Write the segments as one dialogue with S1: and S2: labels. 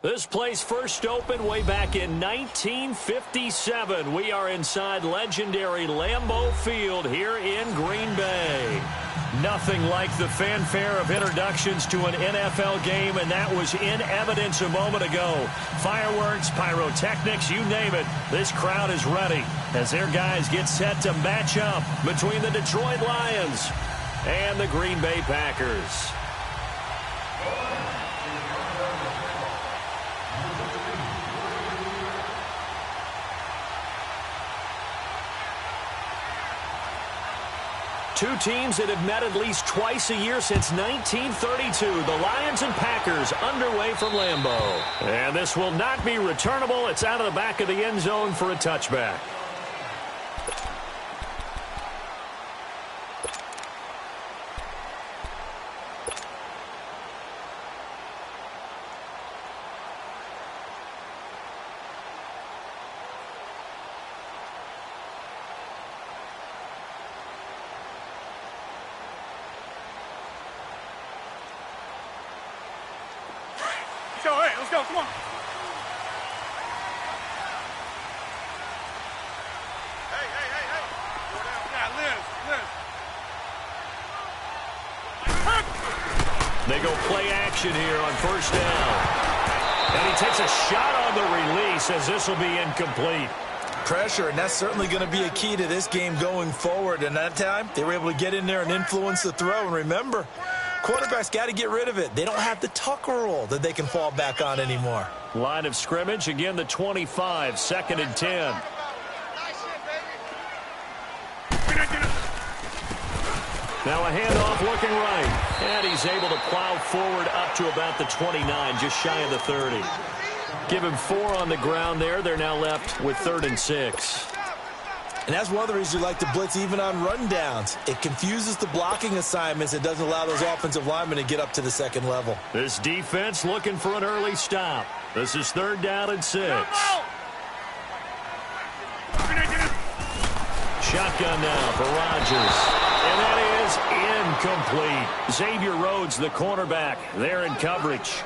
S1: This place first opened way back in 1957. We are inside legendary Lambeau Field here in Green Bay. Nothing like the fanfare of introductions to an NFL game, and that was in evidence a moment ago. Fireworks, pyrotechnics, you name it. This crowd is ready as their guys get set to match up between the Detroit Lions and the Green Bay Packers. Two teams that have met at least twice a year since 1932. The Lions and Packers underway from Lambeau. And this will not be returnable. It's out of the back of the end zone for a touchback.
S2: Let's go, come on. Hey. Go down. Yeah, Liz.
S1: They go play action here on first down. And he takes a shot on the release as this will be incomplete.
S3: Pressure, and that's certainly going to be a key to this game going forward. And that time, they were able to get in there and influence the throw. And remember, quarterback's got to get rid of it. They don't have the tuck rule that they can fall back on anymore.
S1: Line of scrimmage, again the 25, 2nd and 10. Now a handoff looking right. And he's able to plow forward up to about the 29, just shy of the 30. Give him 4 on the ground there. They're now left with 3rd and 6.
S3: And that's one of the reasons you like to blitz even on rundowns. It confuses the blocking assignments. It doesn't allow those offensive linemen to get up to the second level.
S1: This defense looking for an early stop. This is 3rd down and 6. Shotgun now for Rodgers. And that is incomplete. Xavier Rhodes, the cornerback, there in coverage.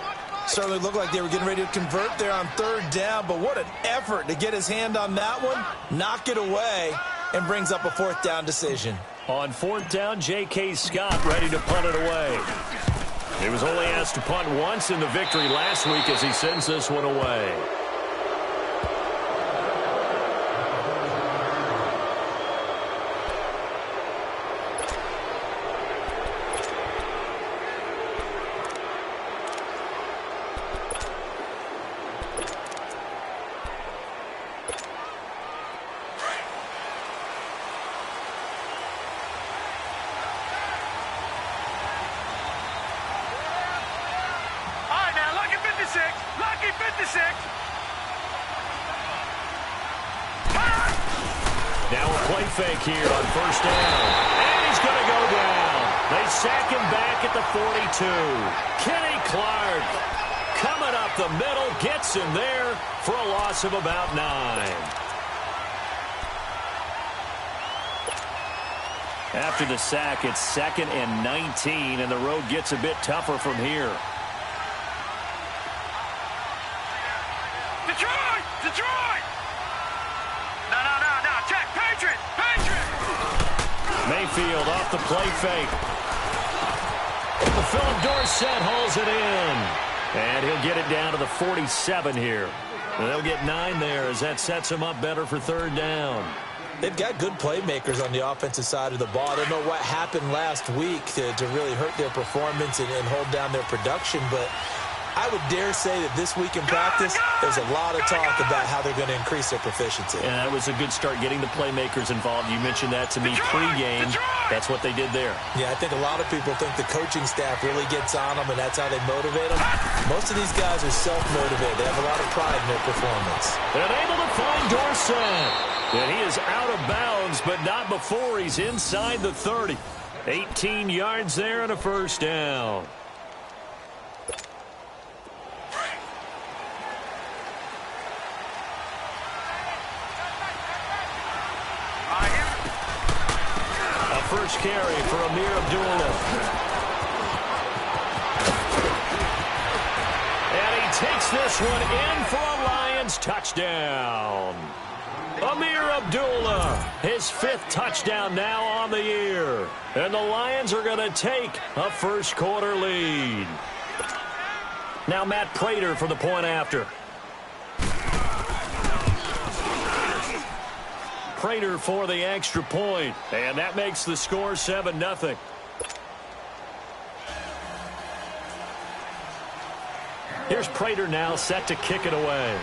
S3: Certainly looked like they were getting ready to convert there on 3rd down, but what an effort to get his hand on that one, knock it away, and brings up a 4th down decision.
S1: On 4th down, J.K. Scott ready to punt it away. He was only asked to punt once in the victory last week as he sends this one away. Now a play fake here on 1st down. And he's going to go down. They sack him back at the 42. Kenny Clark coming up the middle, gets him there for a loss of about 9. After the sack, it's 2nd and 19, and the road gets a bit tougher from here.
S2: Detroit! No, check, Patriot!
S1: Mayfield off the play fake. Philip Dorsett hauls it in. And he'll get it down to the 47 here. And they'll get 9 there as that sets him up better for 3rd down.
S3: They've got good playmakers on the offensive side of the ball. I don't know what happened last week to really hurt their performance and hold down their production, but I would dare say that this week in practice, there's a lot of talk about how they're going to increase their proficiency.
S1: And that was a good start getting the playmakers involved. You mentioned that to me pregame. That's what they did there.
S3: Yeah, I think a lot of people think the coaching staff really gets on them, and that's how they motivate them. Most of these guys are self-motivated. They have a lot of pride in their performance.
S1: They're able to find Dorsett. And he is out of bounds, but not before he's inside the 30. 18 yards there and a 1st down. First carry for Amir Abdullah. And he takes this one in for a Lions touchdown. Amir Abdullah, his 5th touchdown now on the year. And the Lions are going to take a first-quarter lead. Now Matt Prater for the point after. Prater for the extra point, and that makes the score 7-0. Here's Prater now set to kick it away.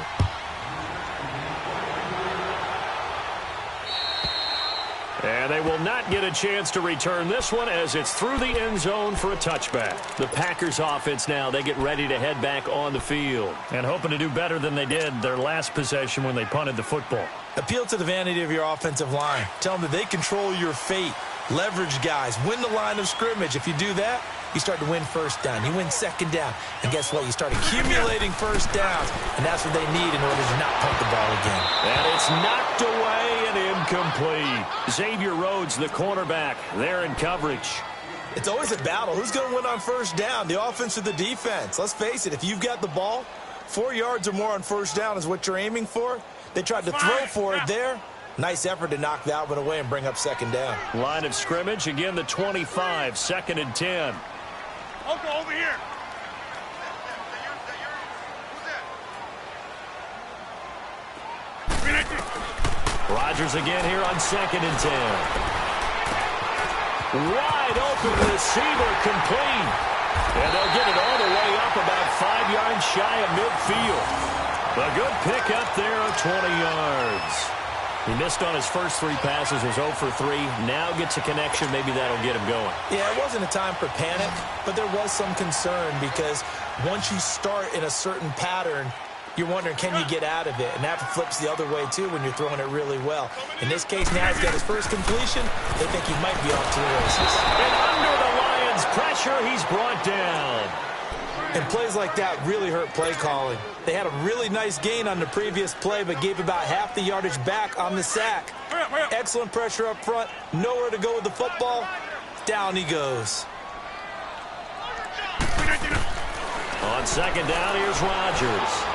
S1: And they will not get a chance to return this one as it's through the end zone for a touchback. The Packers offense now, they get ready to head back on the field and hoping to do better than they did their last possession when they punted the football.
S3: Appeal to the vanity of your offensive line. Tell them that they control your fate. Leverage guys. Win the line of scrimmage. If you do that, you start to win first down. You win second down. And guess what? You start accumulating first downs. And that's what they need in order to not punt the ball again.
S1: And it's knocked away and incomplete. Xavier Rhodes, the cornerback, there in coverage.
S3: It's always a battle. Who's going to win on first down, the offense or the defense? Let's face it, if you've got the ball, 4 yards or more on first down is what you're aiming for. They tried to throw for it there. Nice effort to knock that one away and bring up second down.
S1: Line of scrimmage, again the 25, 2nd and 10.
S2: I'll go over here.
S1: Rodgers again here on 2nd and 10. Wide open receiver, complete. And they'll get it all the way up about 5 yards shy of midfield. A good pick up there of 20 yards. He missed on his first 3 passes, was 0 for 3. Now gets a connection. Maybe that'll get him going.
S3: Yeah, it wasn't a time for panic, but there was some concern because once you start in a certain pattern, you're wondering, can you get out of it? And that flips the other way, too, when you're throwing it really well. In this case, now he's got his first completion. They think he might be off to the races.
S1: And under the Lions' pressure, he's brought down.
S3: And plays like that really hurt play calling. They had a really nice gain on the previous play, but gave about half the yardage back on the sack. Excellent pressure up front. Nowhere to go with the football. Down he goes.
S1: On second down, here's Rodgers.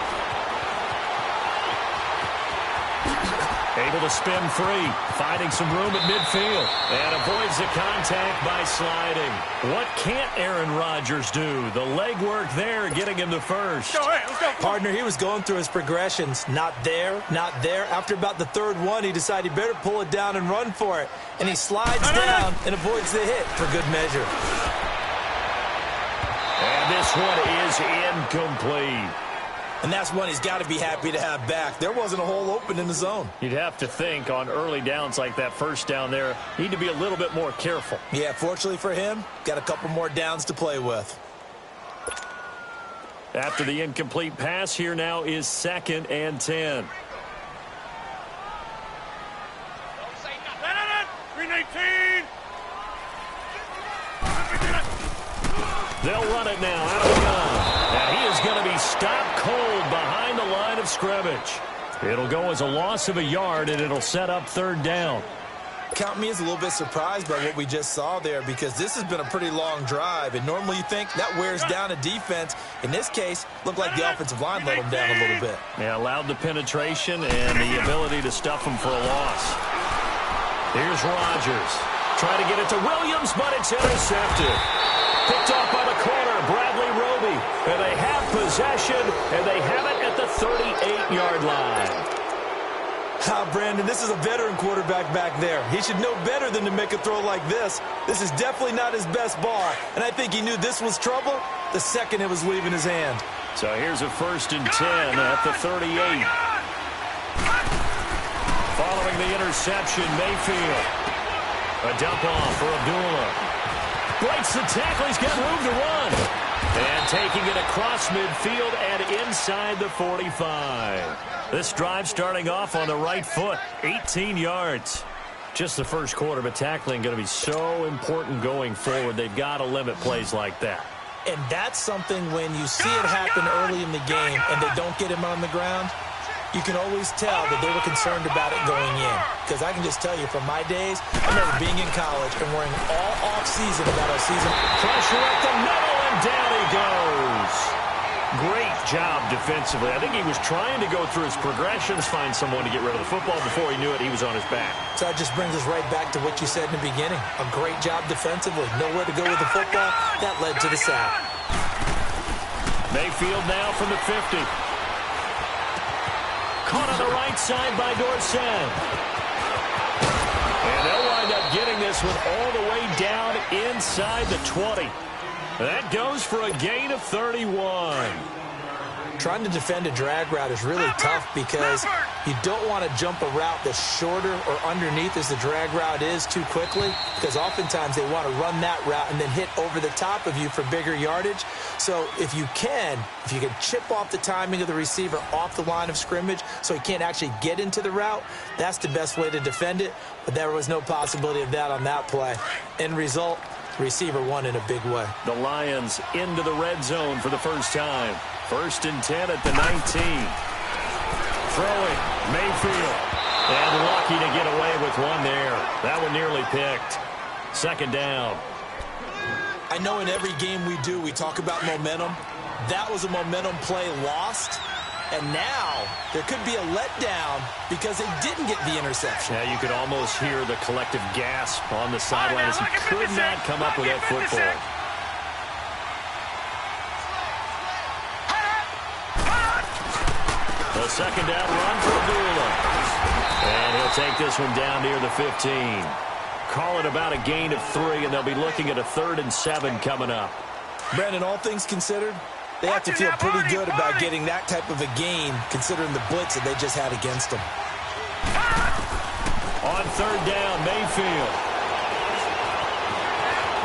S1: Able to spin free, finding some room at midfield, and avoids the contact by sliding. What can't Aaron Rodgers do? The legwork there, getting him the first.
S2: Let's go.
S3: Partner, he was going through his progressions. Not there, not there. After about the 3rd one, he decided he better pull it down and run for it. And he slides down and avoids the hit for good measure.
S1: And this one is incomplete.
S3: And that's one he's got to be happy to have back. There wasn't a hole open in the zone.
S1: You'd have to think on early downs like that first down there, need to be a little bit more careful.
S3: Yeah, fortunately for him, got a couple more downs to play with.
S1: After the incomplete pass, here now is 2nd and 10.
S2: 319.
S1: They'll run it now out of the gun. And he is going to be stopped cold behind the line of scrimmage. It'll go as a loss of a yard, and it'll set up 3rd down.
S3: Count me as a little bit surprised by what we just saw there because this has been a pretty long drive, and normally you think that wears down a defense. In this case, looked like the offensive line let them down a little bit.
S1: Yeah, allowed the penetration and the ability to stuff them for a loss. Here's Rodgers. Trying to get it to Williams, but it's intercepted. Picked off by the corner, Bradley Roby. And they have possession, and they have it at the 38-yard line.
S3: Brandon, this is a veteran quarterback back there. He should know better than to make a throw like this. This is definitely not his best ball, and I think he knew this was trouble the second it was leaving his hand.
S1: So here's a 1st and 10 at the 38. Following the interception, Mayfield. A dump off for Abdullah. Breaks the tackle. He's got room to run. And taking it across midfield and inside the 45. This drive starting off on the right foot. 18 yards. Just the first quarter, but tackling going to be so important going forward. They've got to limit plays like that.
S3: And that's something when you see it happen early in the game and they don't get him on the ground, you can always tell that they were concerned about it going in. Because I can just tell you from my days, I remember being in college and worrying all off-season about our season.
S1: Pressure at the middle, and down he goes. Great job defensively. I think he was trying to go through his progressions, find someone to get rid of the football. Before he knew it, he was on his back.
S3: So that just brings us right back to what you said in the beginning. A great job defensively. Nowhere to go with the football. That led to the sack.
S1: Mayfield now from the 50. Caught on the right side by Dorsett. And they'll wind up getting this one all the way down inside the 20. That goes for a gain of 31.
S3: Trying to defend a drag route is really tough because you don't want to jump a route that's shorter or underneath as the drag route is too quickly, because oftentimes they want to run that route and then hit over the top of you for bigger yardage. So if you can chip off the timing of the receiver off the line of scrimmage so he can't actually get into the route, that's the best way to defend it. But there was no possibility of that on that play. End result, receiver won in a big way.
S1: The Lions into the red zone for the first time. 1st and 10 at the 19. Throwing, Mayfield. And lucky to get away with one there. That one nearly picked. 2nd down.
S3: I know in every game we do, we talk about momentum. That was a momentum play lost. And now there could be a letdown because they didn't get the interception.
S1: Yeah, you could almost hear the collective gasp on the sideline as he could not come up with that football. The 2nd down run for Abdullah. And he'll take this one down near the 15. Call it about a gain of 3, and they'll be looking at a 3rd and 7 coming up.
S3: Brandon, all things considered, they have to feel pretty good about getting that type of a gain considering the blitz that they just had against them.
S1: On 3rd down, Mayfield.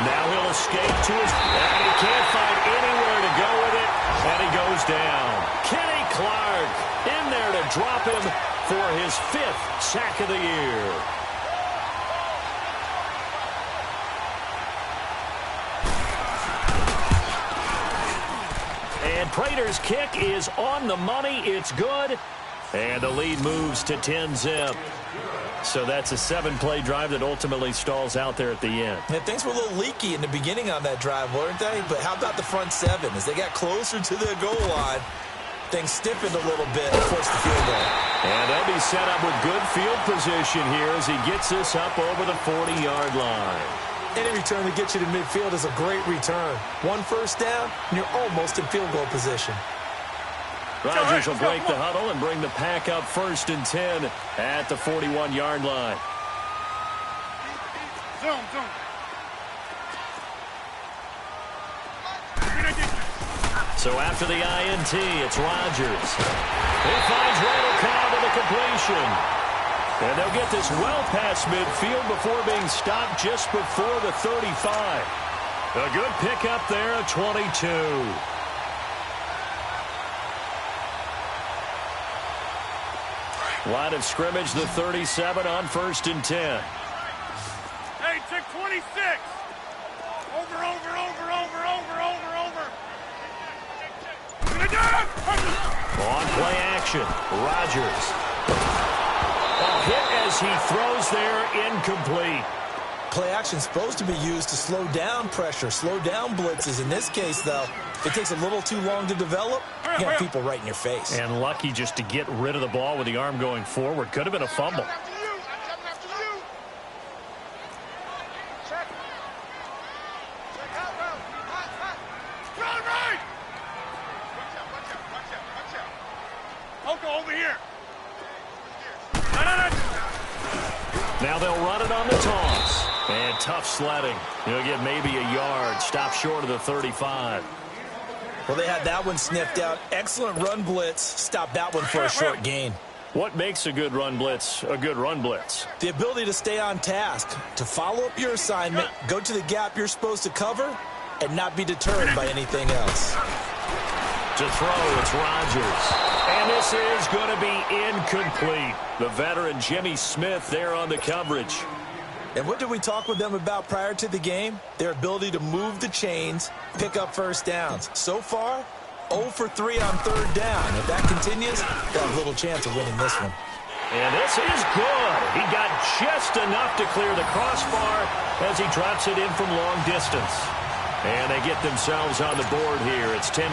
S1: Now he'll escape to his... And he can't find anywhere to go with it. And he goes down. Kenny Clark in there to drop him for his 5th sack of the year. And Prater's kick is on the money. It's good. And the lead moves to 10-zip. So that's a 7-play drive that ultimately stalls out there at the end.
S3: Yeah, things were a little leaky in the beginning on that drive, weren't they? But how about the front 7? As they got closer to the goal line, things stiffened a little bit and forced the field goal.
S1: And they'll be set up with good field position here as he gets this up over the 40-yard line.
S3: Any return that gets you to midfield is a great return. 1 first down, and you're almost in field goal position.
S1: Rodgers will break the huddle and bring the pack up 1st and 10 at the 41-yard line.
S2: Zoom.
S1: So after the INT, it's Rodgers. He finds Randall Cobb with a completion. And they'll get this well past midfield before being stopped just before the 35. A good pickup there at 22. Line of scrimmage, the 37 on 1st and 10.
S2: Hey, check 26. Over.
S1: On play action, Rodgers. A hit as he throws there, incomplete.
S3: Play action supposed to be used to slow down pressure, slow down blitzes. In this case, though, if it takes a little too long to develop, you have people right in your face.
S1: And lucky just to get rid of the ball with the arm going forward. Could have been a fumble.
S2: Over here.
S1: Now they'll run it on the toss. And tough sledding. He'll get maybe a yard. Stop short of the 35.
S3: Well, they had that one sniffed out. Excellent run blitz. Stop that one for a short gain.
S1: What makes a good run blitz a good run blitz?
S3: The ability to stay on task, to follow up your assignment, go to the gap you're supposed to cover, and not be deterred by anything else.
S1: To throw, it's Rodgers. And this is going to be incomplete. The veteran Jimmy Smith there on the coverage.
S3: And what did we talk with them about prior to the game? Their ability to move the chains, pick up first downs. So far, 0 for 3 on 3rd down. If that continues, they'll have little chance of winning this one.
S1: And this is good. He got just enough to clear the crossbar as he drops it in from long distance. And they get themselves on the board here. It's 10-3.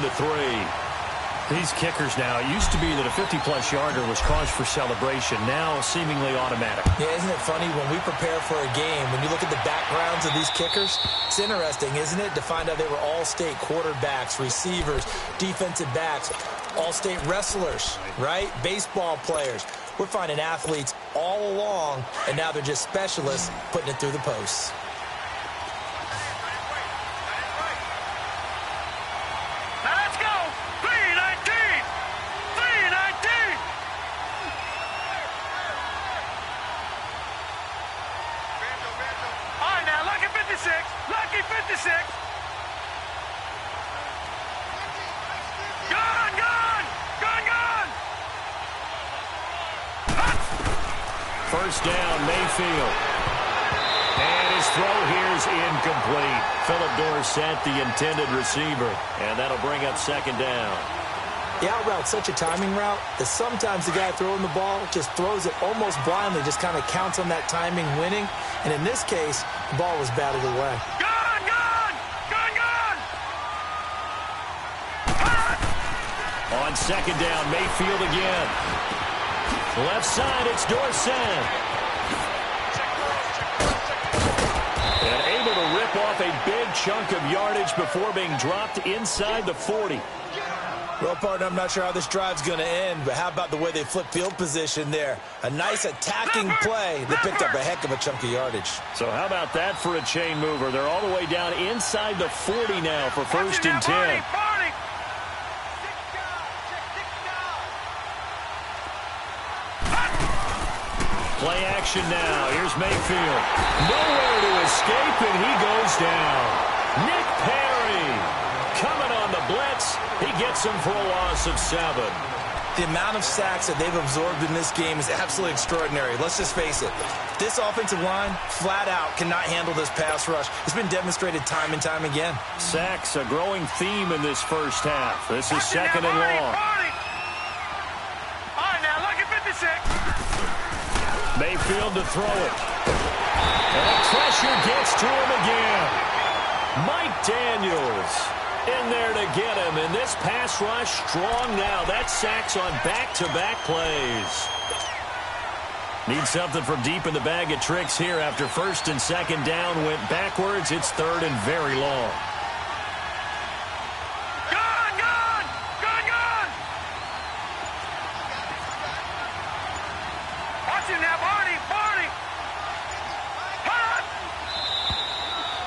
S1: These kickers now, it used to be that a 50-plus yarder was cause for celebration. Now, seemingly automatic.
S3: Yeah, isn't it funny when we prepare for a game, when you look at the backgrounds of these kickers, it's interesting, isn't it, to find out they were all-state quarterbacks, receivers, defensive backs, all-state wrestlers, right? Baseball players. We're finding athletes all along, and now they're just specialists putting it through the posts.
S2: Lucky 56. Gone.
S1: First down, Mayfield. And his throw here is incomplete. Phillip Dorsett, the intended receiver. And that'll bring up second down.
S3: The out route's such a timing route that sometimes the guy throwing the ball just throws it almost blindly, just kind of counts on that timing winning. And in this case, the ball was batted away.
S2: Gone.
S1: On second down, Mayfield again. Left side, it's Dorsett. And able to rip off a big chunk of yardage before being dropped inside the 40.
S3: Well, partner, I'm not sure how this drive's going to end, but how about the way they flip field position there? A nice attacking play that picked up a heck of a chunk of yardage.
S1: So how about that for a chain mover? They're all the way down inside the 40 now for first and 10. Play action now. Here's Mayfield. Nowhere to escape, and he goes down. Nick Perry coming on the blitz. He gets him for a loss of 7.
S3: The amount of sacks that they've absorbed in this game is absolutely extraordinary. Let's just face it. This offensive line, flat out, cannot handle this pass rush. It's been demonstrated time and time again.
S1: Sacks, a growing theme in this first half. This is second and long.
S2: All right, now, look at 56.
S1: Mayfield to throw it. And pressure gets to him again. Mike Daniels in there to get him. And this pass rush strong now. That's sacks on back-to-back plays. Need something from deep in the bag of tricks here after first and second down went backwards. It's third and very long.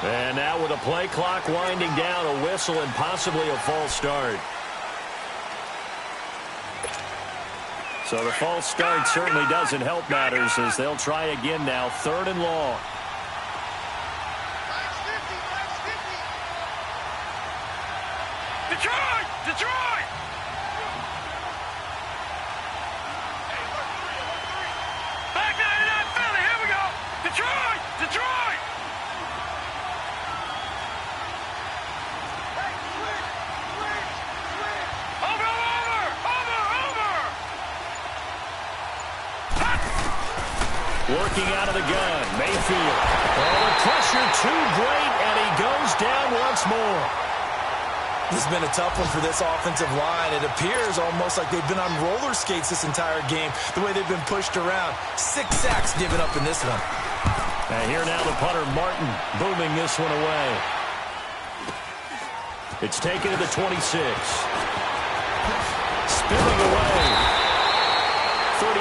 S1: And now with a play clock winding down, a whistle and possibly a false start. So the false start certainly doesn't help matters as they'll try again now, third and long.
S2: Detroit! Back 99 Philly, here we go! Detroit!
S1: Working out of the gun, Mayfield. Oh, the pressure too great, and he goes down once more.
S3: This has been a tough one for this offensive line. It appears almost like they've been on roller skates this entire game, the way they've been pushed around. 6 sacks given up in this one.
S1: And here now the punter, Martin, booming this one away. It's taken to the 26. Spinning away. 35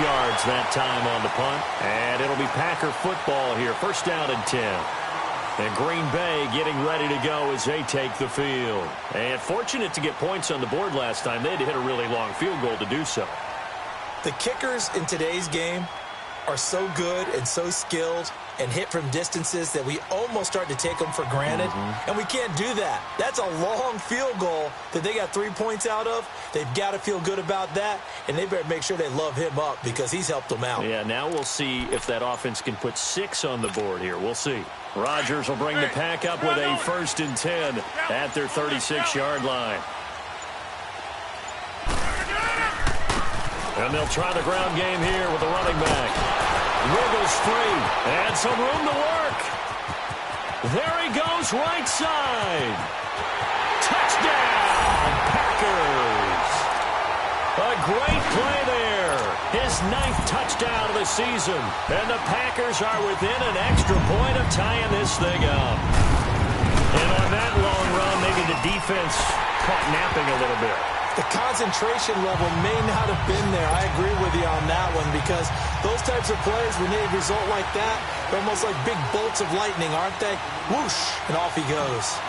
S1: yards that time on the punt. And it'll be Packer football here. First down and 10. And Green Bay getting ready to go as they take the field. And fortunate to get points on the board last time. They had to hit a really long field goal to do so.
S3: The kickers in today's game are so good and so skilled and hit from distances that we almost start to take them for granted. And we can't do that. That's a long field goal that they got 3 points out of. They've got to feel good about that, and they better make sure they love him up because he's helped them out.
S1: Yeah, now we'll see if that offense can put 6 on the board here. We'll see. Rodgers will bring the pack up with a first and 10 at their 36-yard line. And they'll try the ground game here with the running back. Wiggles free, and some room to work. There he goes, right side. Touchdown, Packers. A great play there. His 9th touchdown of the season. And the Packers are within an extra point of tying this thing up. And on that long run, maybe the defense caught napping a little bit.
S3: The concentration level may not have been there. I agree with you on that one, because those types of plays, when they result like that, they're almost like big bolts of lightning, aren't they? Whoosh, and off he goes.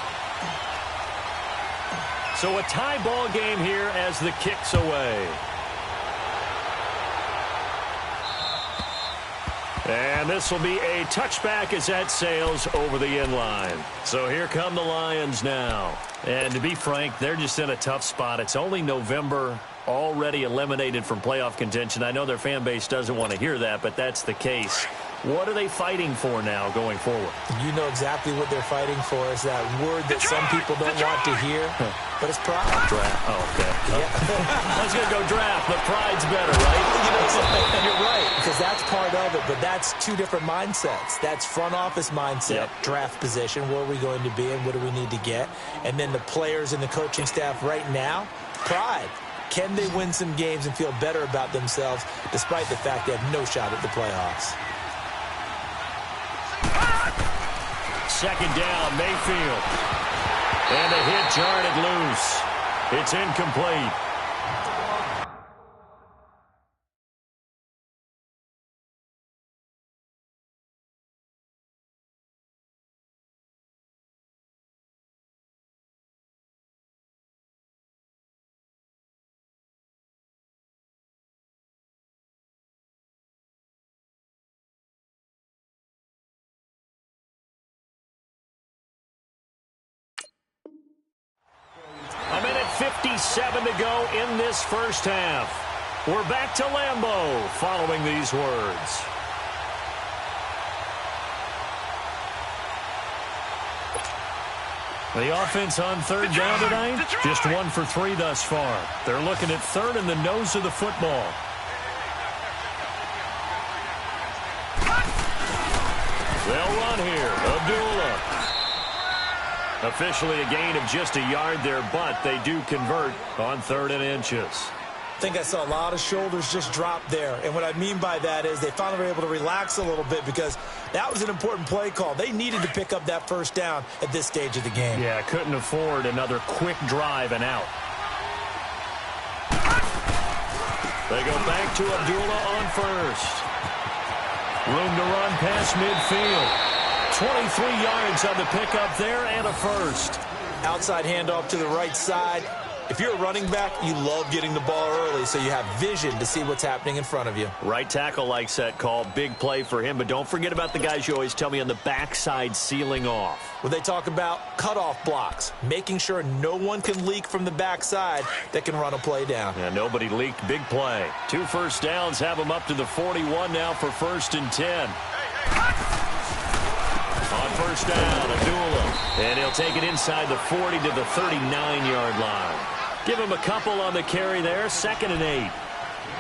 S1: So a tie ball game here as the kick's away. And this will be a touchback as that sails over the end line. So here come the Lions now. And to be frank, they're just in a tough spot. It's only November, already eliminated from playoff contention. I know their fan base doesn't want to hear that, but that's the case. What are they fighting for now going forward?
S3: You know exactly what they're fighting for. Is that word that some people don't want to hear, but it's pride.
S1: Draft. Oh, okay. Yeah. I was going to go draft, but pride's better, right?
S3: You know, you're right, because that's part of it, but that's two different mindsets. That's front office mindset, draft position, where are we going to be and what do we need to get? And then the players and the coaching staff right now, pride. Can they win some games and feel better about themselves despite the fact they have no shot at the playoffs?
S1: Second down, Mayfield. And a hit jarred loose. It's incomplete. A minute 57 to go in this first half. We're back to Lambeau following these words. The offense on third down tonight, just 1 for 3 thus far. They're looking at third in the nose of the football. They'll run here. Abdullah. Officially a gain of just a yard there, but they do convert on 3rd and inches.
S3: I think I saw a lot of shoulders just drop there. And what I mean by that is they finally were able to relax a little bit, because that was an important play call. They needed to pick up that first down at this stage of the game.
S1: Yeah, couldn't afford another quick drive and out. They go back to Abdullah on first. Room to run past midfield. 23 yards on the pickup there and a first.
S3: Outside handoff to the right side. If you're a running back, you love getting the ball early so you have vision to see what's happening in front of you.
S1: Right tackle likes that call. Big play for him, but don't forget about the guys you always tell me on the backside sealing off.
S3: When they talk about cutoff blocks, making sure no one can leak from the backside that can run a play down.
S1: Yeah, nobody leaked. Big play. 2 first downs have them up to the 41 now for 1st and 10. On first down, Abdullah. And he'll take it inside the 40 to the 39-yard line. Give him a couple on the carry there. 2nd and 8.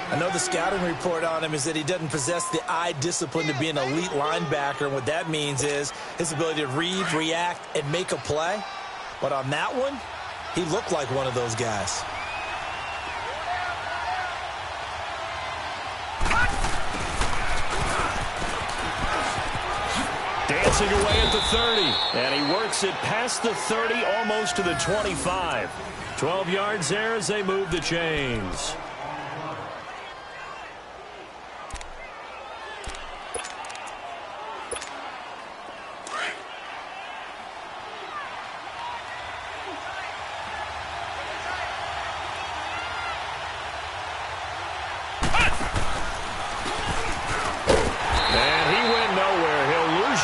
S3: I know the scouting report on him is that he doesn't possess the eye discipline to be an elite linebacker. And what that means is his ability to read, react, and make a play. But on that one, he looked like one of those guys.
S1: Dancing away at the 30. And he works it past the 30, almost to the 25. 12 yards there as they move the chains.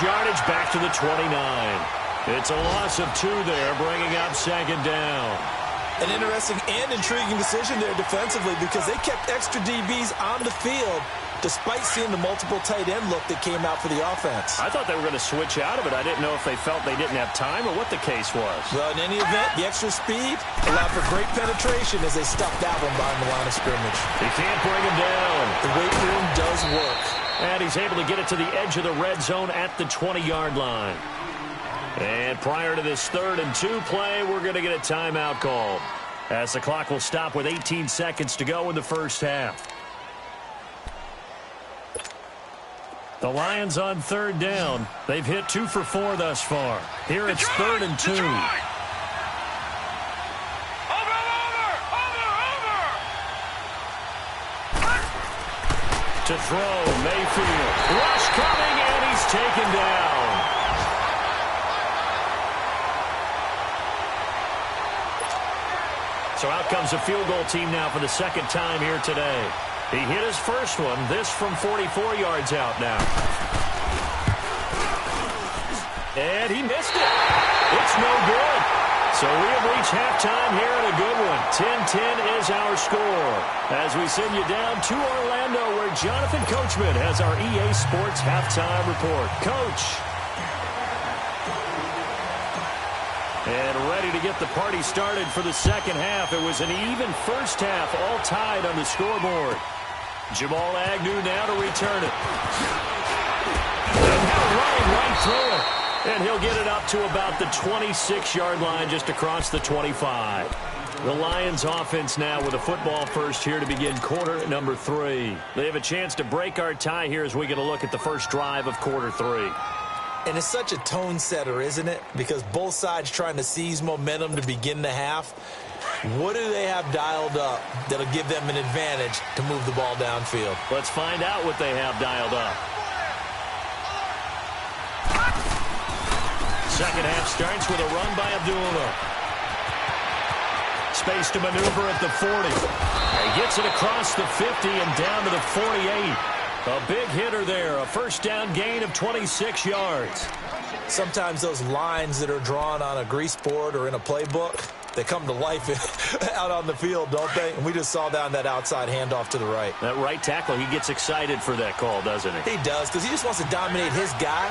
S1: Yardage back to the 29. It's a loss of 2 there, bringing up 2nd down.
S3: An interesting and intriguing decision there defensively, because they kept extra DBs on the field despite seeing the multiple tight end look that came out for the offense.
S1: I thought they were going to switch out of it. I didn't know if they felt they didn't have time or what the case was.
S3: Well, in any event, the extra speed allowed for great penetration as they stuffed that one behind the line of scrimmage.
S1: He can't bring him down.
S3: The weight room does work.
S1: And he's able to get it to the edge of the red zone at the 20-yard line. And prior to this 3rd and 2 play, we're going to get a timeout called. as the clock will stop with 18 seconds to go in the first half. The Lions on third down. They've hit 2 for 4 thus far. Here it's
S2: Detroit,
S1: 3rd and 2.
S2: Detroit.
S1: To throw, Mayfield. Rush coming, and he's taken down. So out comes a field goal team now for the second time here today. He hit his first one, this from 44 yards out now. And he missed it. It's no good. So we have reached halftime here in a good one. 10-10 is our score. As we send you down to Orlando, where Jonathan Coachman has our EA Sports halftime report. Coach. And ready to get the party started for the second half. It was an even first half, all tied on the scoreboard. Jamal Agnew now to return it. And now running right through it. And he'll get it up to about the 26-yard line, just across the 25. The Lions offense now with a football first here to begin quarter number 3. They have a chance to break our tie here as we get a look at the first drive of quarter 3.
S3: And it's such a tone setter, isn't it? Because both sides trying to seize momentum to begin the half. What do they have dialed up that'll give them an advantage to move the ball downfield?
S1: Let's find out what they have dialed up. Second half starts with a run by Abdullah. Space to maneuver at the 40. He gets it across the 50 and down to the 48. A big hitter there, a first down gain of 26 yards.
S3: Sometimes those lines that are drawn on a grease board or in a playbook, they come to life out on the field, don't they? And we just saw down that outside handoff to the right.
S1: That right tackle, he gets excited for that call, doesn't he?
S3: He does, because he just wants to dominate his guy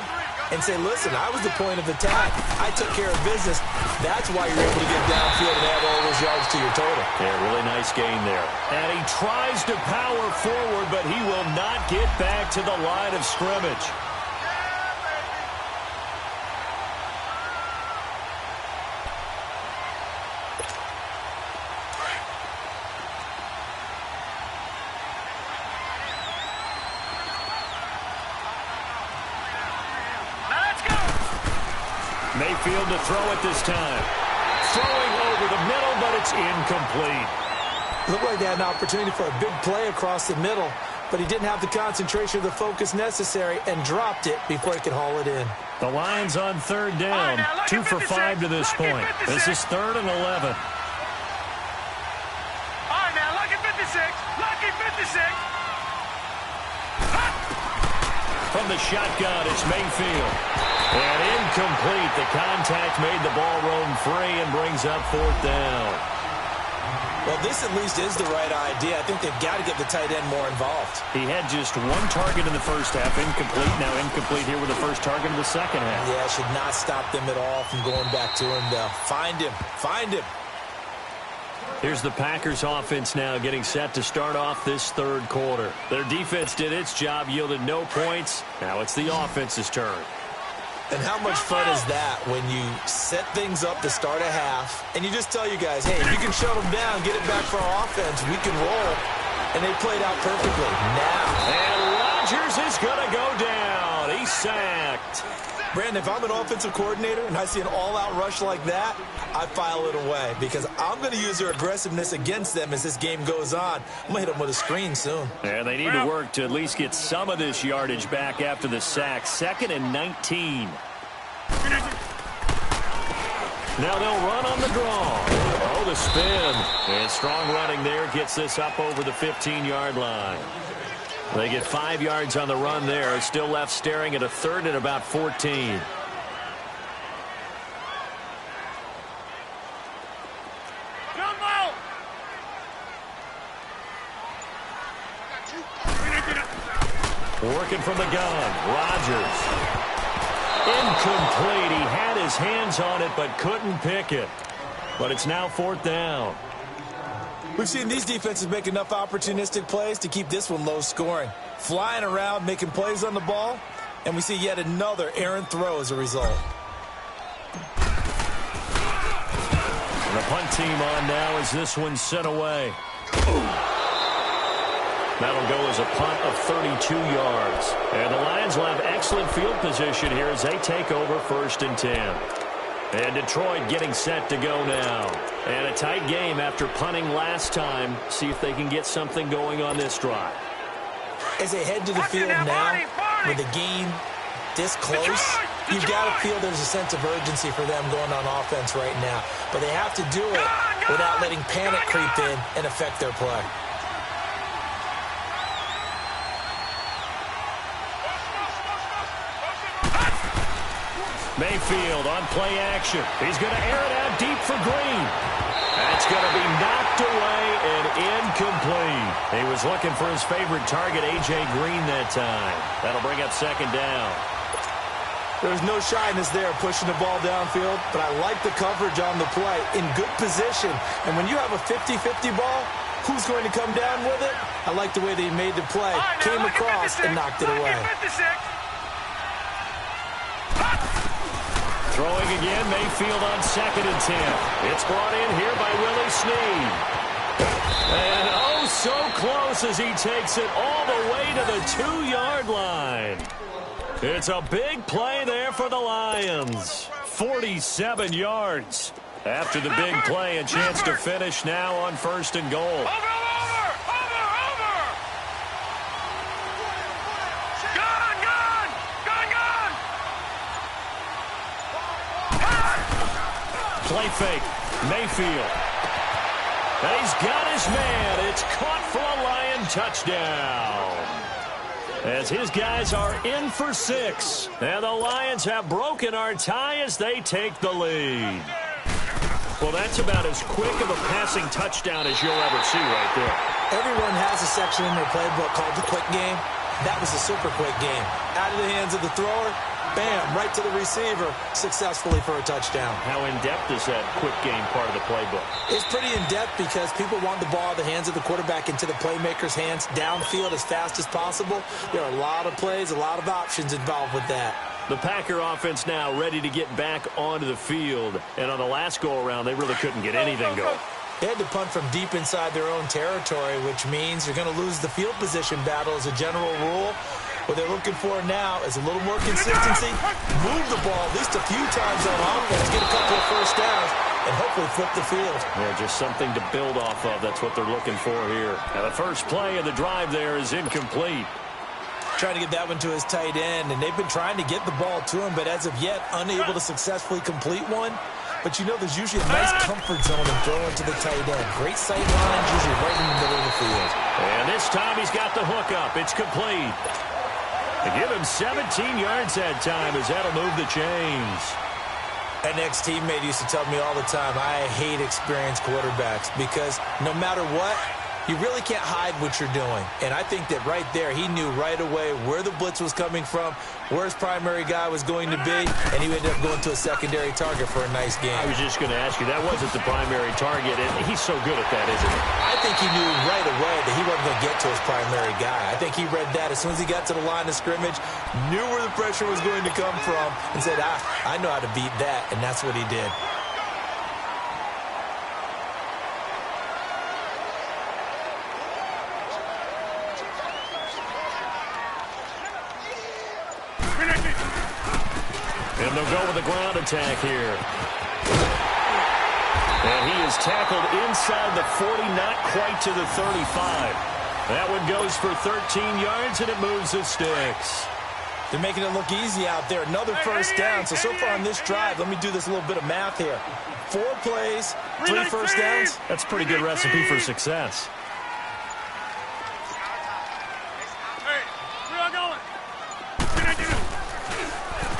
S3: and say, listen, I was the point of attack. I took care of business. That's why you're able to get downfield and add all those yards to your total.
S1: Yeah, really nice gain there. And he tries to power forward, but he will not get back to the line of scrimmage. Mayfield to throw it this time. Throwing over the middle, but it's incomplete.
S3: Looked like they had an opportunity for a big play across the middle, but he didn't have the concentration or the focus necessary and dropped it before he could haul it in.
S1: The Lions on third down.
S2: Right,
S1: 2 for 5 to this point. This is 3rd and 11.
S2: All right, now, lucky 56. Lucky 56.
S1: From the shotgun, it's Mayfield. And incomplete. The contact made the ball roam free and brings up 4th down.
S3: Well, this at least is the right idea. I think they've got to get the tight end more involved.
S1: He had just 1 target in the first half. Incomplete. Now incomplete here with the first target of the second half.
S3: Yeah, should not stop them at all from going back to him. Find him. Find him.
S1: Here's the Packers offense now getting set to start off this third quarter. Their defense did its job, yielded no points. Now it's the offense's turn.
S3: And how much fun is that when you set things up to start a half and you just tell you guys, hey, if you can shut them down, get it back for our offense, we can roll. And they played out perfectly. Now.
S1: And Rodgers is going to go down. He's sacked.
S3: Brandon, if I'm an offensive coordinator and I see an all-out rush like that, I file it away because I'm going to use their aggressiveness against them as this game goes on. I'm going to hit them with a screen soon.
S1: And they need to work to at least get some of this yardage back after the sack. 2nd and 19. Now they'll run on the draw. Oh, the spin. And strong running there gets this up over the 15-yard line. They get 5 yards on the run there. Still left staring at a 3rd and about 14. Working from the gun. Rodgers. Incomplete. He had his hands on it but couldn't pick it. But it's now 4th down.
S3: We've seen these defenses make enough opportunistic plays to keep this one low scoring. Flying around, making plays on the ball, and we see yet another errant throw as a result.
S1: And the punt team on now as this one's sent away. That'll go as a punt of 32 yards. And the Lions will have excellent field position here as they take over 1st and 10. And Detroit getting set to go now. And a tight game after punting last time. See if they can get something going on this drive.
S3: As they head to the field now, with the game this close, you've got to feel there's a sense of urgency for them going on offense right now. But they have to do it without letting panic creep in and affect their play.
S1: Mayfield on play action. He's going to air it out deep for Green. That's going to be knocked away and incomplete. He was looking for his favorite target, A.J. Green, that time. That'll bring up 2nd down.
S3: There's no shyness there pushing the ball downfield, but I like the coverage on the play in good position. And when you have a 50-50 ball, who's going to come down with it? I like the way they made the play, came across, and knocked it away.
S1: Throwing again, Mayfield on 2nd and 10. It's brought in here by Willie Snead. And oh, so close as he takes it all the way to the 2-yard line. It's a big play there for the Lions. 47 yards. After the big play, a chance to finish now on 1st and goal. Play fake. Mayfield. And he's got his man. It's caught for a Lion touchdown. As his guys are in for 6. And the Lions have broken our tie as they take the lead. Well, that's about as quick of a passing touchdown as you'll ever see right there.
S3: Everyone has a section in their playbook called the quick game. That was a super quick game. Out of the hands of the thrower, bam, right to the receiver, successfully for a touchdown.
S1: How in-depth is that quick game part of the playbook?
S3: It's pretty in-depth because people want the ball in the hands of the quarterback into the playmaker's hands downfield as fast as possible. There are a lot of plays, a lot of options involved with that.
S1: The Packer offense now ready to get back onto the field. And on the last go-around, they really couldn't get anything going.
S3: They had to punt from deep inside their own territory, which means you're going to lose the field position battle as a general rule. What they're looking for now is a little more consistency, move the ball at least a few times on offense, get a couple of first downs, and hopefully flip the field.
S1: Yeah, just something to build off of. That's what they're looking for here. Now, the first play of the drive there is incomplete.
S3: Trying to get that one to his tight end, and they've been trying to get the ball to him, but as of yet, unable to successfully complete one. But you know there's usually a nice comfort zone in throwing to the tight end. Great sight lines, usually right in the middle of the field.
S1: And this time he's got the hook up. It's complete. They give him 17 yards that time as that'll move the chains.
S3: An ex-teammate used to tell me all the time, I hate experienced quarterbacks because no matter what, you really can't hide what you're doing. And I think that right there, he knew right away where the blitz was coming from, where his primary guy was going to be, and he ended up going to a secondary target for a nice game.
S1: I was just going to ask you, that wasn't the primary target, and he's so good at that, isn't he?
S3: I think he knew right away that he wasn't going to get to his primary guy. I think he read that as soon as he got to the line of scrimmage, knew where the pressure was going to come from, and said, I know how to beat that, and that's what he did.
S1: And they'll go with a ground attack here. And he is tackled inside the 40, not quite to the 35. That one goes for 13 yards, and it moves the sticks.
S3: They're making it look easy out there. Another first down. So far on this drive, let me do this little bit of math here. 4 plays, 3 first downs.
S1: That's a pretty good recipe for success.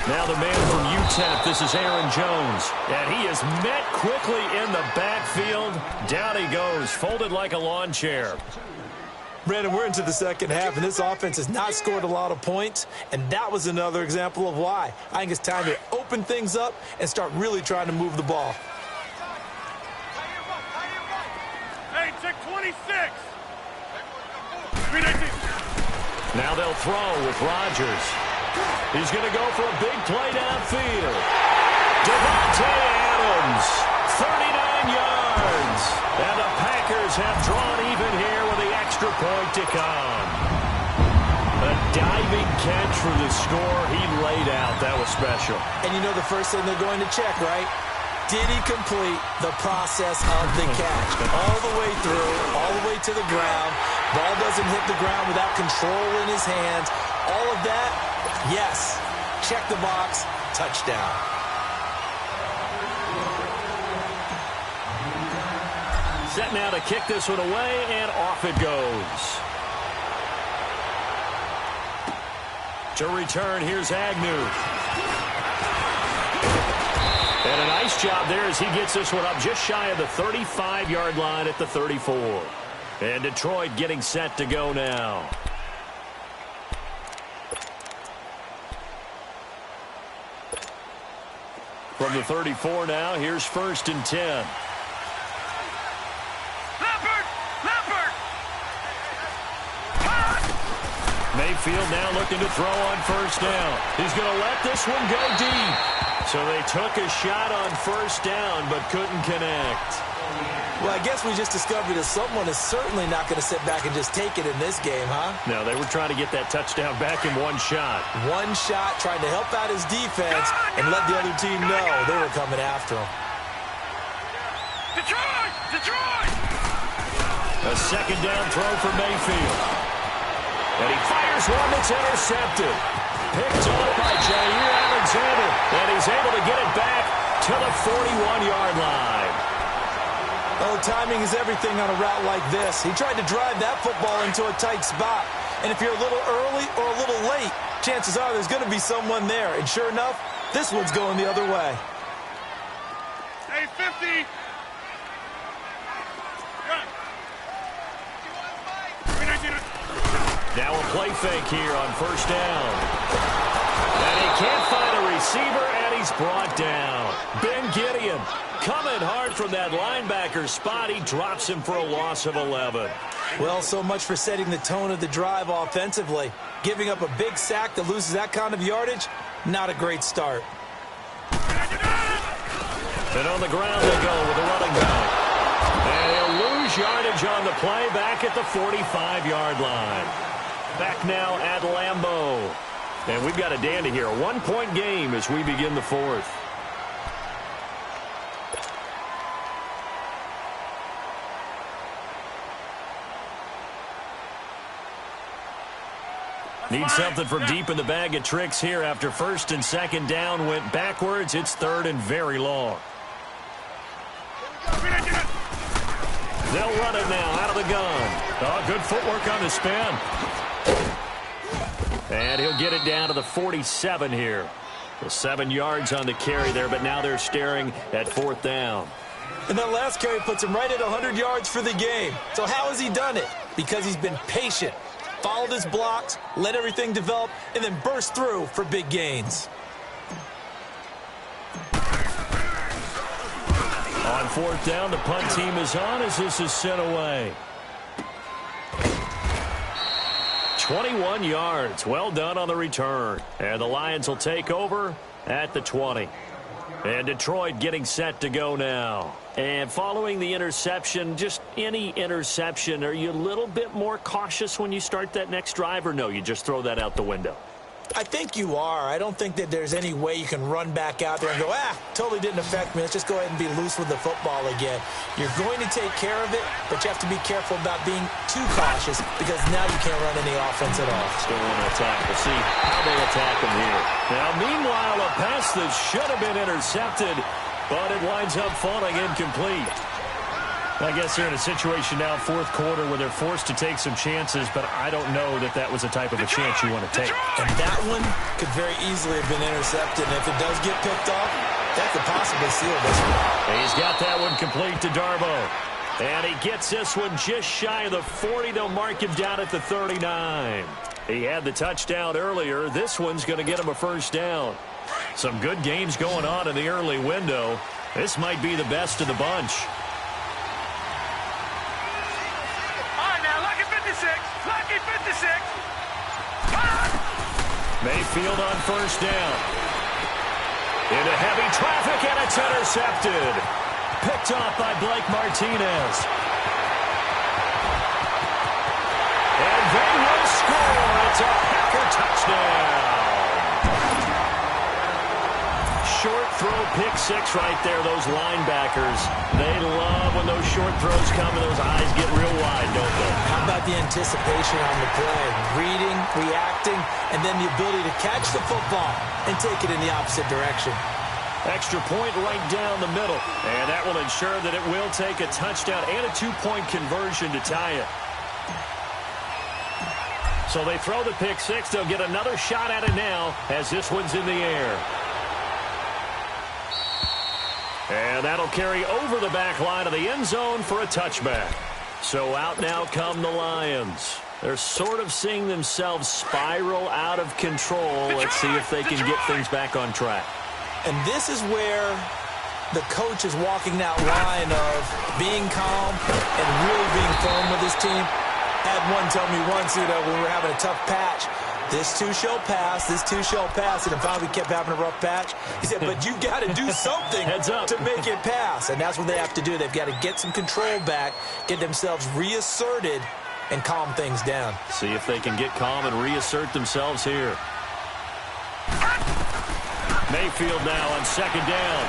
S1: Now the man from UTEP, this is Aaron Jones. And he is met quickly in the backfield. Down he goes, folded like a lawn chair.
S3: Brandon, we're into the second half, and this offense has not scored a lot of points, and that was another example of why. I think it's time to open things up and start really trying to move the ball.
S2: Hey, check 26.
S1: Now they'll throw with Rodgers. He's going to go for a big play downfield. Devontae Adams, 39 yards. Hectic on. A diving catch for the score. He laid out. That was special.
S3: And you know the first thing they're going to check, right? Did he complete the process of the catch? All the way through, all the way to the ground. Ball doesn't hit the ground without control in his hands. All of that, yes. Check the box, touchdown.
S1: Set now to kick this one away, and off it goes. To return, here's Agnew. And a nice job there as he gets this one up just shy of the 35-yard line at the 34. And Detroit getting set to go now. From the 34 now, here's 1st and 10. Mayfield now looking to throw on 1st down. He's going to let this one go deep. So they took a shot on 1st down, but couldn't connect.
S3: Well, I guess we just discovered that someone is certainly not going to sit back and just take it in this game, huh?
S1: No, they were trying to get that touchdown back in one shot.
S3: One shot, trying to help out his defense and let the other team know they were coming after him.
S2: Detroit! Detroit!
S1: A 2nd down throw for Mayfield. And he fires one that's intercepted. Picked off by Jair Alexander. And he's able to get it back to the 41-yard line.
S3: Oh, timing is everything on a route like this. He tried to drive that football into a tight spot. And if you're a little early or a little late, chances are there's going to be someone there. And sure enough, this one's going the other way.
S2: Hey, 50.
S1: Now a play fake here on 1st down. And he can't find a receiver, and he's brought down. Ben Gideon coming hard from that linebacker spot. He drops him for a loss of 11.
S3: Well, so much for setting the tone of the drive offensively. Giving up a big sack that loses that kind of yardage, not a great start.
S1: And on the ground they go with the running back. And he'll lose yardage on the play back at the 45-yard line. Back now at Lambeau. And we've got a dandy here. A 1-point game as we begin the 4th. Need something from deep in the bag of tricks here after 1st and 2nd down went backwards. It's 3rd and very long. They'll run it now out of the gun. Oh, good footwork on the spin. And he'll get it down to the 47 here. Well, 7 yards on the carry there, but now they're staring at 4th down.
S3: And that last carry puts him right at 100 yards for the game. So how has he done it? Because he's been patient, followed his blocks, let everything develop, and then burst through for big gains.
S1: On 4th down, the punt team is on as this is sent away. 21 yards. Well done on the return. And the Lions will take over at the 20. And Detroit getting set to go now. And following the interception, just any interception, are you a little bit more cautious when you start that next drive, or no, you just throw that out the window?
S3: I think you are. I don't think that there's any way you can run back out there and go, totally didn't affect me. Let's just go ahead and be loose with the football again. You're going to take care of it, but you have to be careful about being too cautious because now you can't run any offense at all.
S1: Still want to attack. We'll see how they attack him here. Now, meanwhile, a pass that should have been intercepted, but it winds up falling incomplete. I guess they're in a situation now, 4th quarter, where they're forced to take some chances, but I don't know that that was the type of a chance you want to take.
S3: And that one could very easily have been intercepted, and if it does get picked off, that could possibly seal this one.
S1: He's got that one complete to Darboh. And he gets this one just shy of the 40. They'll mark him down at the 39. He had the touchdown earlier. This one's going to get him a 1st down. Some good games going on in the early window. This might be the best of the bunch.
S2: Lucky 56.
S1: Mayfield on 1st down. Into heavy traffic, and it's intercepted. Picked off by Blake Martinez. And It's a Packer touchdown. Short throw, pick six right there, those linebackers. They love when those short throws come and those eyes get real wide, don't they?
S3: How about the anticipation on the play? Reading, reacting, and then the ability to catch the football and take it in the opposite direction.
S1: Extra point right down the middle. And that will ensure that it will take a touchdown and a two-point conversion to tie it. So they throw the pick six. They'll get another shot at it now as this one's in the air. And that'll carry over the back line of the end zone for a touchback. So out now come the Lions. They're sort of seeing themselves spiral out of control. Let's see if they can get things back on track.
S3: And this is where the coach is walking that line of being calm and really being firm with his team. Had one tell me once, when we were having a tough patch, this too shall pass, this too shall pass. And finally we kept having a rough patch. He said, but you got to do something to make it pass. And that's what they have to do. They've got to get some control back, get themselves reasserted, and calm things down.
S1: See if they can get calm and reassert themselves here. Mayfield now on second down.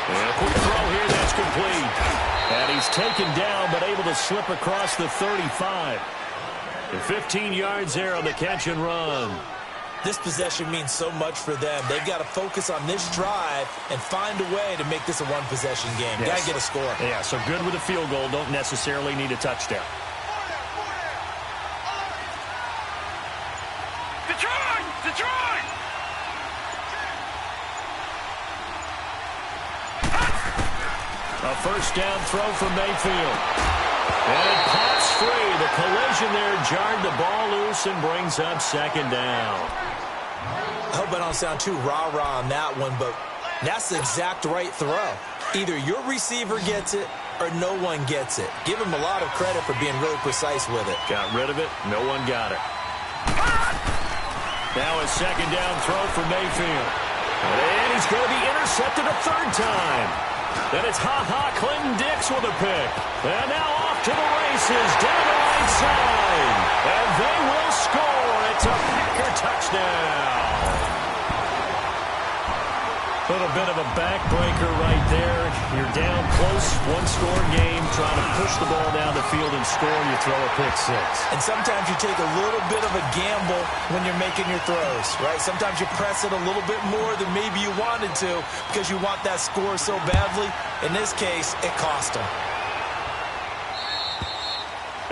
S1: And a quick throw here, that's complete. And he's taken down, but able to slip across the 35. And 15 yards there on the catch and run.
S3: This possession means so much for them. They've got to focus on this drive and find a way to make this a one-possession game.
S1: Yes.
S3: Got to get a score.
S1: Yeah, so good with a field goal. Don't necessarily need a touchdown.
S2: Detroit! Detroit!
S1: A first down throw for Mayfield. And it pops free. The collision there jarred the ball loose and brings up second down.
S3: I hope I don't sound too rah-rah on that one, but that's the exact right throw. Either your receiver gets it or no one gets it. Give him a lot of credit for being really precise with it.
S1: Got rid of it. No one got it. Now a second down throw for Mayfield. And he's going to be intercepted a third time. Then it's Clinton Dix with a pick. And now off to the races down the right side. And they will score. It's a Packer touchdown. A little bit of a backbreaker right there. You're down close, one-score game, trying to push the ball down the field and score, and you throw a pick six. And sometimes you take a little bit of a gamble when you're making your throws, right? Sometimes you press it a little bit more than maybe you wanted to because you want that score so badly. In this case, it cost them.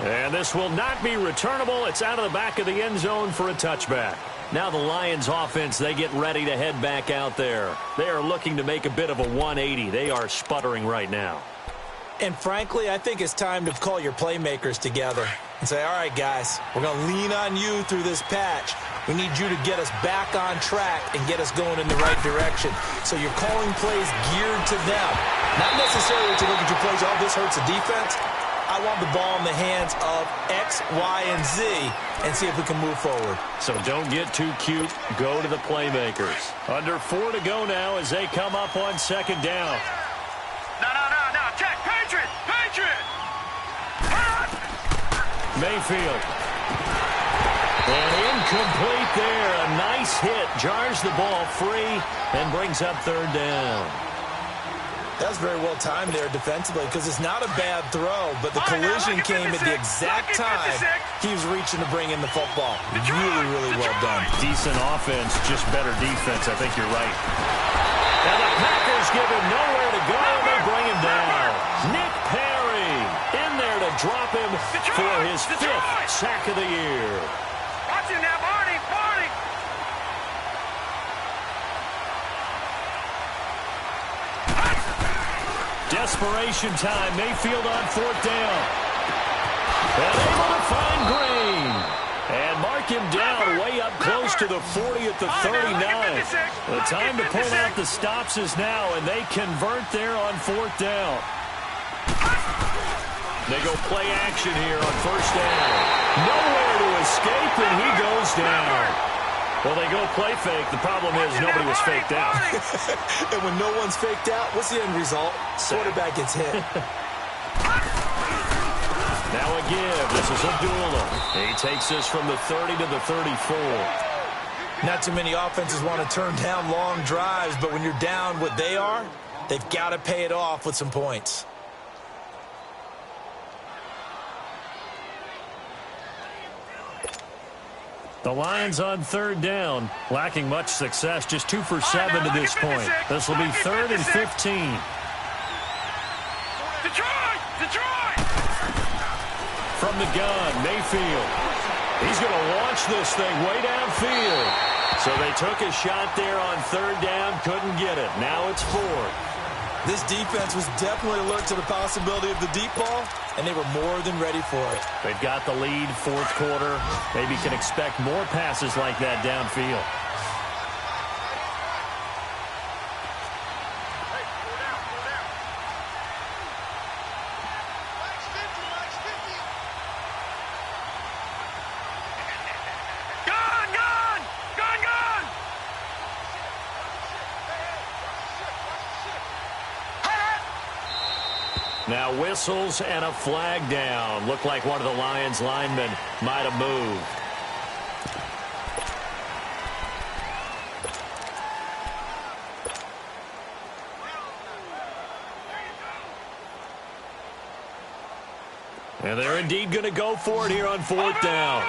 S1: And this will not be returnable. It's out of the back of the end zone for a touchback. Now the Lions offense, they get ready to head back out there. They are looking to make a bit of a 180. They are sputtering right now.
S3: And frankly, I think it's time to call your playmakers together and say, all right, guys, we're going to lean on you through this patch. We need you to get us back on track and get us going in the right direction. So you're calling plays geared to them. Not necessarily to look at your plays, oh, this hurts the defense. I want the ball in the hands of X, Y, and Z and see if we can move forward.
S1: So don't get too cute. Go to the playmakers. Under 4 to go now as they come up on second down.
S2: No. Check. Patriot!
S1: Mayfield. And incomplete there. A nice hit. Jars the ball free and brings up third down.
S3: That was very well timed there defensively because it's not a bad throw, but the collision came at the exact time he was reaching to bring in the football. Really well done.
S1: Decent offense, just better defense. I think you're right. And the Packers give him nowhere to go, and they bring him down. Nick Perry in there to drop him for his fifth sack of the year.
S2: Watch him now, Barney!
S1: Desperation time. Mayfield on fourth down. And able to find Green. And mark him down way up close to the 40 at the 39. The time to pull out the stops is now, and they convert there on fourth down. They go play action here on first down. Nowhere to escape, and he goes down. Well, they go play fake. The problem is nobody was faked out.
S3: And when no one's faked out, what's the end result? Quarterback gets hit.
S1: Now a give. This is Abdullah. He takes this from the 30 to the 34.
S3: Not too many offenses want to turn down long drives, but when you're down what they are, they've got to pay it off with some points.
S1: The Lions on third down, lacking much success, just 2 for 7 to this point. This will be 3rd and 15.
S2: Detroit!
S1: From the gun, Mayfield. He's going to launch this thing way downfield. So they took a shot there on third down, couldn't get it. Now it's 4th.
S3: This defense was definitely alert to the possibility of the deep ball, and they were more than ready for it.
S1: They've got the lead, 4th quarter. Maybe can expect more passes like that downfield. Now whistles and a flag down. Looked like one of the Lions linemen might have moved. And they're indeed going to go for it here on 4th down.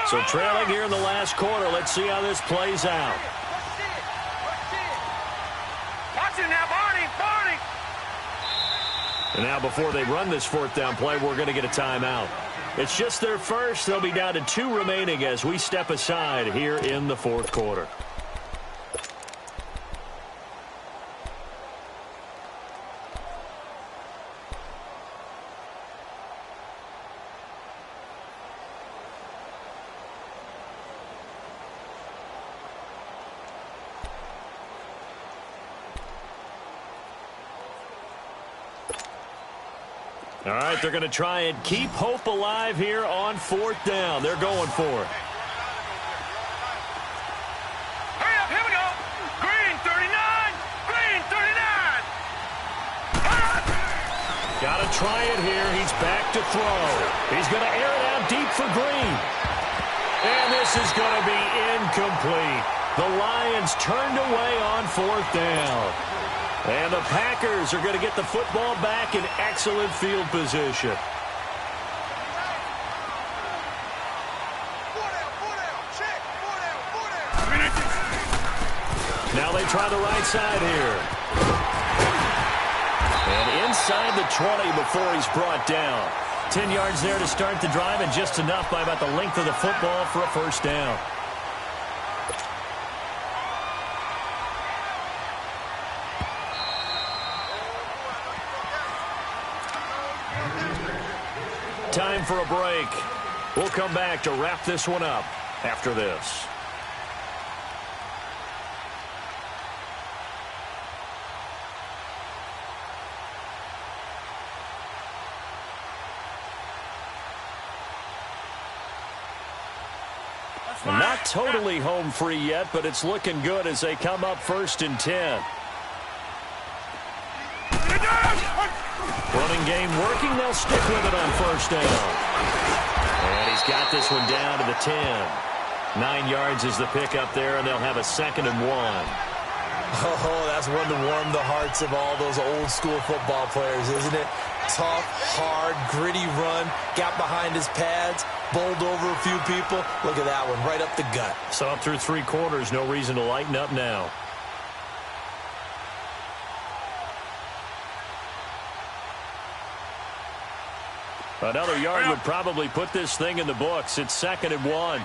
S1: So trailing here in the last quarter. Let's see how this plays out.
S2: Watch it now, Barney!
S1: And now before they run this 4th down play, we're going to get a timeout. It's just their first. They'll be down to 2 remaining as we step aside here in the 4th quarter. All right, they're going to try and keep hope alive here on 4th down. They're going for it.
S2: Hurry up, here we go. Green 39. Green 39.
S1: Got to try it here. He's back to throw. He's going to air it out deep for Green. And this is going to be incomplete. The Lions turned away on 4th down. And the Packers are going to get the football back in excellent field position. Now they try the right side here. And inside the 20 before he's brought down. 10 yards there to start the drive, and just enough by about the length of the football for a 1st down. Time for a break. We'll come back to wrap this one up after this. Not totally home free yet, but it's looking good as they come up 1st and 10. Running game working. They'll stick with it on 1st down. And he's got this one down to the 10. 9 yards is the pickup there, and they'll have a 2nd and 1.
S3: Oh, that's one to warm the hearts of all those old school football players, isn't it? Tough, hard, gritty run. Got behind his pads, bowled over a few people. Look at that one, right up the gut.
S1: So up through 3 quarters, no reason to lighten up now. Another yard would probably put this thing in the books. It's 2nd and 1.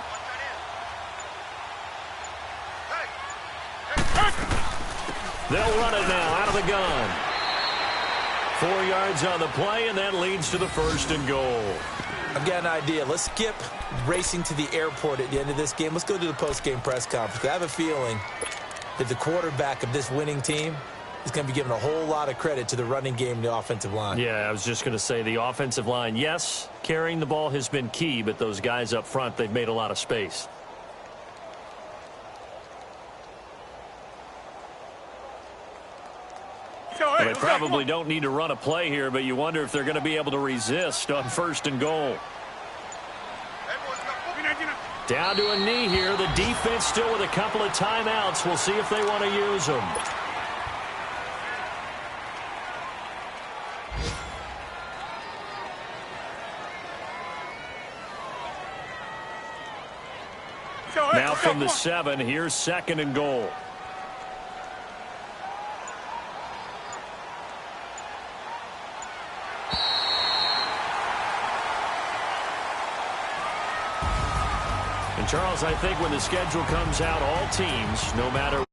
S1: They'll run it now out of the gun. 4 yards on the play, and that leads to the 1st and goal.
S3: I've got an idea. Let's skip racing to the airport at the end of this game. Let's go to the post-game press conference. I have a feeling that the quarterback of this winning team is going to be giving a whole lot of credit to the running game and the offensive line.
S1: Yeah, I was just going to say the offensive line, yes, carrying the ball has been key, but those guys up front, they've made a lot of space. Well, they probably don't need to run a play here, but you wonder if they're going to be able to resist on 1st and goal. Down to a knee here. The defense still with a couple of timeouts. We'll see if they want to use them. Now from the 7, here's 2nd and goal. And Charles, I think when the schedule comes out, all teams, no matter